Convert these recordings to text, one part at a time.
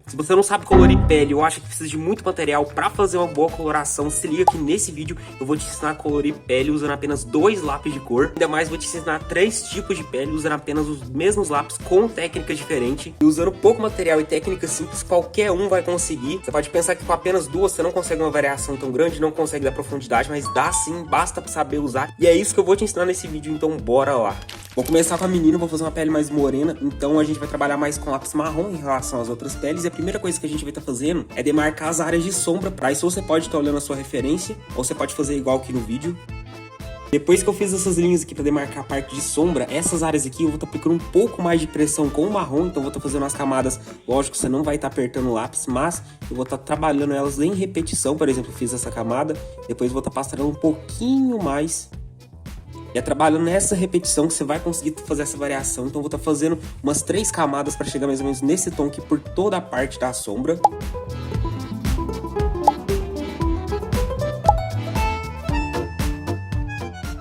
Se você não sabe colorir pele ou acha que precisa de muito material para fazer uma boa coloração, se liga que nesse vídeo eu vou te ensinar a colorir pele usando apenas 2 lápis de cor. Ainda mais vou te ensinar 3 tipos de pele usando apenas os mesmos lápis com técnicas diferentes. E usando pouco material e técnicas simples, qualquer um vai conseguir. Você pode pensar que com apenas 2 você não consegue uma variação tão grande, não consegue dar profundidade, mas dá sim, basta saber usar. E é isso que eu vou te ensinar nesse vídeo, então bora lá. Vou começar com a menina, vou fazer uma pele mais morena, então a gente vai trabalhar mais com lápis marrom em relação às outras peles. E a primeira coisa que a gente vai estar fazendo é demarcar as áreas de sombra. Para isso você pode estar olhando a sua referência, ou você pode fazer igual aqui no vídeo. Depois que eu fiz essas linhas aqui para demarcar a parte de sombra, essas áreas aqui eu vou estar aplicando um pouco mais de pressão com o marrom, então eu vou estar fazendo as camadas, lógico você não vai estar apertando o lápis, mas eu vou estar trabalhando elas em repetição. Por exemplo, eu fiz essa camada, depois eu vou estar passando um pouquinho mais. E é trabalhando nessa repetição que você vai conseguir fazer essa variação. Então eu vou estar fazendo umas 3 camadas para chegar mais ou menos nesse tom aqui por toda a parte da sombra.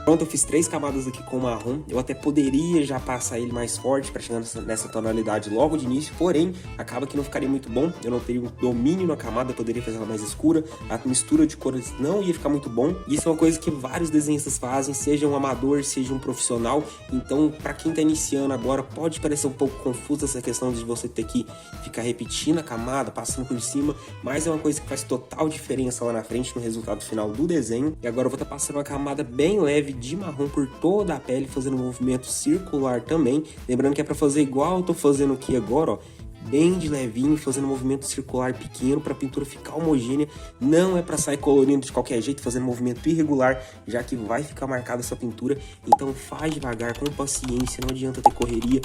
Pronto, eu fiz 3 camadas aqui com o marrom. Eu até poderia já passar ele mais forte para chegar nessa tonalidade logo de início, porém, acaba que não ficaria muito bom. Eu não teria um domínio na camada, eu poderia fazer ela mais escura. A mistura de cores não ia ficar muito bom. E isso é uma coisa que vários desenhistas fazem, seja um amador, seja um profissional. Então, para quem tá iniciando agora, pode parecer um pouco confuso essa questão de você ter que ficar repetindo a camada, passando por cima, mas é uma coisa que faz total diferença lá na frente no resultado final do desenho. E agora eu vou estar passando uma camada bem leve de marrom por toda a pele, fazendo um movimento circular também. Lembrando que é para fazer igual eu tô fazendo aqui agora, ó, bem de levinho, fazendo um movimento circular pequeno para a pintura ficar homogênea. Não é para sair colorindo de qualquer jeito, fazendo movimento irregular, já que vai ficar marcada essa pintura. Então faz devagar, com paciência, não adianta ter correria.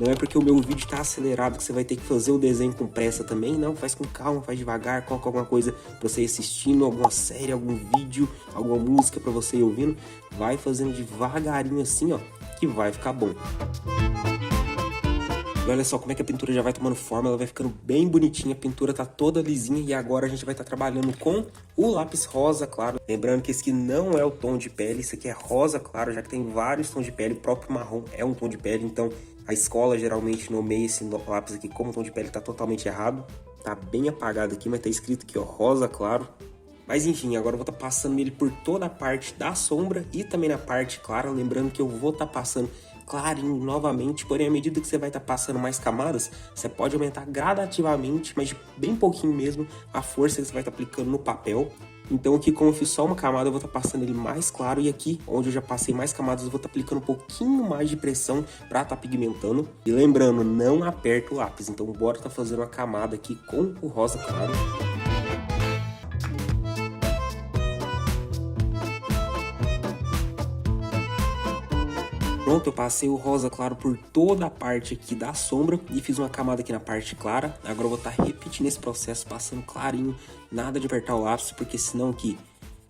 Não é porque o meu vídeo tá acelerado que você vai ter que fazer o desenho com pressa também, não. Faz com calma, faz devagar, coloca alguma coisa pra você ir assistindo, alguma série, algum vídeo, alguma música pra você ir ouvindo. Vai fazendo devagarinho assim, ó, que vai ficar bom. E olha só como é que a pintura já vai tomando forma, ela vai ficando bem bonitinha, a pintura tá toda lisinha. E agora a gente vai estar trabalhando com o lápis rosa claro. Lembrando que esse aqui não é o tom de pele, isso aqui é rosa claro, já que tem vários tons de pele. O próprio marrom é um tom de pele, então a escola geralmente nomeia esse lápis aqui como tom de pele, tá totalmente errado. Tá bem apagado aqui, mas tá escrito aqui, ó, rosa claro. Mas enfim, agora eu vou estar passando ele por toda a parte da sombra e também na parte clara. Lembrando que eu vou estar passando clarinho novamente, porém à medida que você vai estar passando mais camadas, você pode aumentar gradativamente, mas bem pouquinho mesmo, a força que você vai estar aplicando no papel. Então aqui, como eu fiz só uma camada, eu vou estar passando ele mais claro. E aqui, onde eu já passei mais camadas, eu vou estar aplicando um pouquinho mais de pressão para estar pigmentando. E lembrando, não aperta o lápis. Então bora estar fazendo uma camada aqui com o rosa claro. Pronto, eu passei o rosa claro por toda a parte aqui da sombra e fiz uma camada aqui na parte clara. Agora eu vou estar repetindo esse processo, passando clarinho, nada de apertar o lápis, porque senão aqui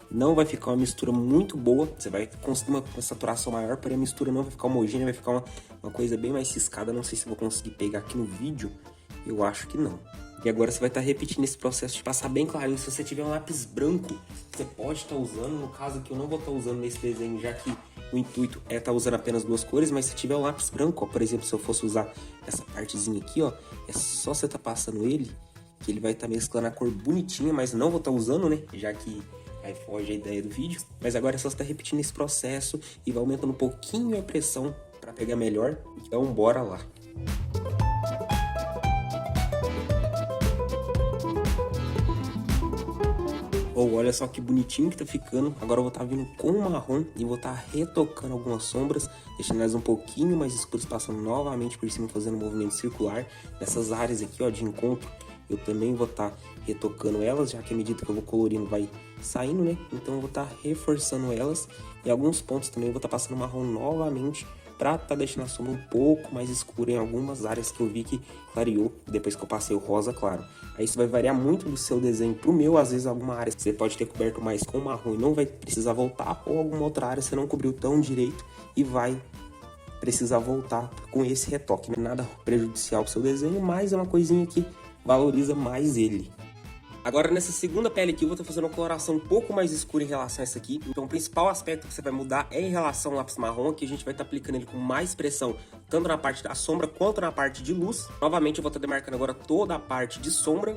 não vai ficar uma mistura muito boa. Você vai conseguir uma saturação maior, porém a mistura não vai ficar homogênea, vai ficar uma coisa bem mais ciscada. Não sei se eu vou conseguir pegar aqui no vídeo, eu acho que não. E agora você vai estar repetindo esse processo de passar bem clarinho. Se você tiver um lápis branco, você pode estar usando. No caso aqui eu não vou estar usando nesse desenho, já que o intuito é estar usando apenas 2 cores. Mas se tiver um lápis branco, ó, por exemplo, se eu fosse usar essa partezinha aqui, ó, é só você estar passando ele, que ele vai estar mesclando a cor bonitinha. Mas não vou estar usando, né, já que aí foge a ideia do vídeo. Mas agora é só você estar repetindo esse processo e vai aumentando um pouquinho a pressão para pegar melhor. Então bora lá. Oh, olha só que bonitinho que tá ficando. Agora eu vou estar vindo com o marrom e vou estar retocando algumas sombras, deixando elas um pouquinho mais escuras, passando novamente por cima, fazendo um movimento circular. Nessas áreas aqui, ó, de encontro, eu também vou estar retocando elas, já que à medida que eu vou colorindo vai saindo, né? Então eu vou estar reforçando elas. E alguns pontos também eu vou estar passando marrom novamente, pra estar deixando a sombra um pouco mais escura em algumas áreas que eu vi que clareou depois que eu passei o rosa claro. Aí isso vai variar muito do seu desenho pro meu. Às vezes alguma área você pode ter coberto mais com marrom e não vai precisar voltar, ou alguma outra área você não cobriu tão direito e vai precisar voltar com esse retoque. Não é nada prejudicial pro seu desenho, mas é uma coisinha que valoriza mais ele. Agora nessa segunda pele aqui eu vou estar fazendo uma coloração um pouco mais escura em relação a essa aqui. Então o principal aspecto que você vai mudar é em relação ao lápis marrom, que a gente vai estar aplicando ele com mais pressão, tanto na parte da sombra quanto na parte de luz. Novamente eu vou estar demarcando agora toda a parte de sombra.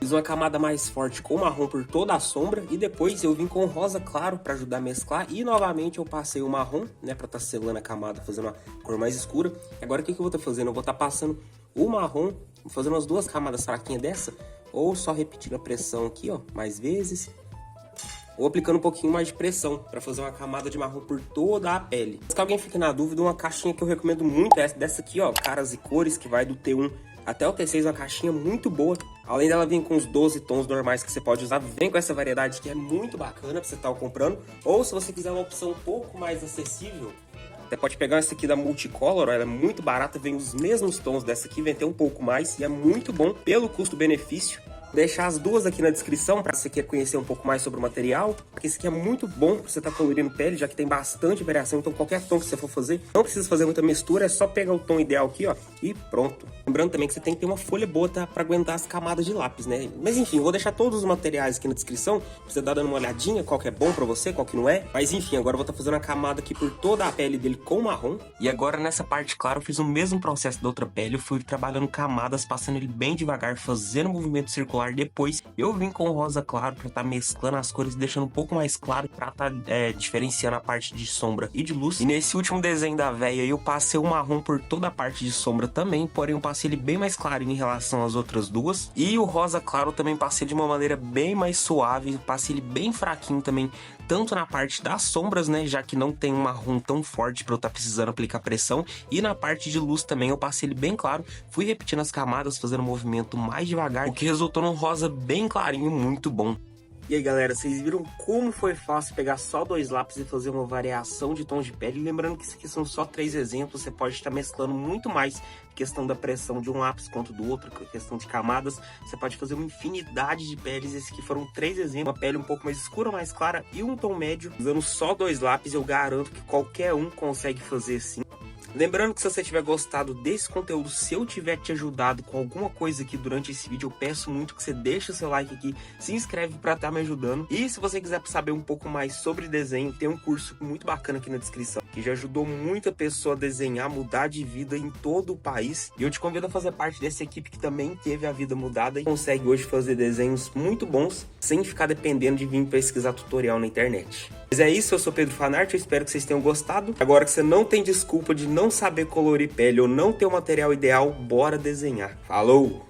Fiz uma camada mais forte com marrom por toda a sombra e depois eu vim com rosa claro para ajudar a mesclar e novamente eu passei o marrom, né, para estar selando a camada, fazendo uma cor mais escura. Agora o que eu vou estar fazendo? Eu vou estar passando o marrom, fazendo as duas camadas fraquinhas dessa, ou só repetindo a pressão aqui, ó, mais vezes, ou aplicando um pouquinho mais de pressão para fazer uma camada de marrom por toda a pele. Se alguém fica na dúvida, uma caixinha que eu recomendo muito é essa dessa aqui, ó, Caras e Cores, que vai do T1 até o T6, uma caixinha muito boa. Além dela vir com os 12 tons normais que você pode usar, vem com essa variedade que é muito bacana pra você estar comprando. Ou se você quiser uma opção um pouco mais acessível, você pode pegar essa aqui da Multicolor, ela é muito barata, vem os mesmos tons dessa aqui, vem até um pouco mais e é muito bom pelo custo-benefício. Vou deixar as duas aqui na descrição para você querer conhecer um pouco mais sobre o material, porque esse aqui é muito bom para você estar colorindo pele, já que tem bastante variação, então qualquer tom que você for fazer, não precisa fazer muita mistura, é só pegar o tom ideal aqui, ó, e pronto. Lembrando também que você tem que ter uma folha boa para aguentar as camadas de lápis, né? Mas enfim, eu vou deixar todos os materiais aqui na descrição, pra você dar dando uma olhadinha, qual que é bom para você, qual que não é. Mas enfim, agora eu vou estar fazendo a camada aqui por toda a pele dele com marrom. E agora nessa parte, claro, eu fiz o mesmo processo da outra pele, eu fui trabalhando camadas, passando ele bem devagar, fazendo movimento circular. Depois eu vim com o rosa claro para estar mesclando as cores, deixando um pouco mais claro para estar diferenciando a parte de sombra e de luz. E nesse último desenho da véia eu passei o marrom por toda a parte de sombra também, porém eu passei ele bem mais clarinho em relação às outras duas. E o rosa claro também passei de uma maneira bem mais suave, passei ele bem fraquinho também, tanto na parte das sombras, né, já que não tem um marrom tão forte para eu estar precisando aplicar pressão, e na parte de luz também eu passei ele bem claro, fui repetindo as camadas, fazendo um movimento mais devagar, o que resultou num rosa bem clarinho, muito bom. E aí galera, vocês viram como foi fácil pegar só 2 lápis e fazer uma variação de tons de pele? Lembrando que isso aqui são só 3 exemplos, você pode estar mesclando muito mais questão da pressão de um lápis quanto do outro, questão de camadas, você pode fazer uma infinidade de peles. Esses aqui foram 3 exemplos, uma pele um pouco mais escura, mais clara e um tom médio. Usando só 2 lápis, eu garanto que qualquer um consegue fazer assim. Lembrando que se você tiver gostado desse conteúdo, se eu tiver te ajudado com alguma coisa aqui durante esse vídeo, eu peço muito que você deixe o seu like aqui, se inscreve para estar me ajudando. E se você quiser saber um pouco mais sobre desenho, tem um curso muito bacana aqui na descrição, que já ajudou muita pessoa a desenhar, mudar de vida em todo o país. E eu te convido a fazer parte dessa equipe que também teve a vida mudada e consegue hoje fazer desenhos muito bons, sem ficar dependendo de vir pesquisar tutorial na internet. Mas é isso, eu sou Pedro Fanart, eu espero que vocês tenham gostado. Agora que você não tem desculpa de não saber colorir pele ou não ter o material ideal, bora desenhar. Falou!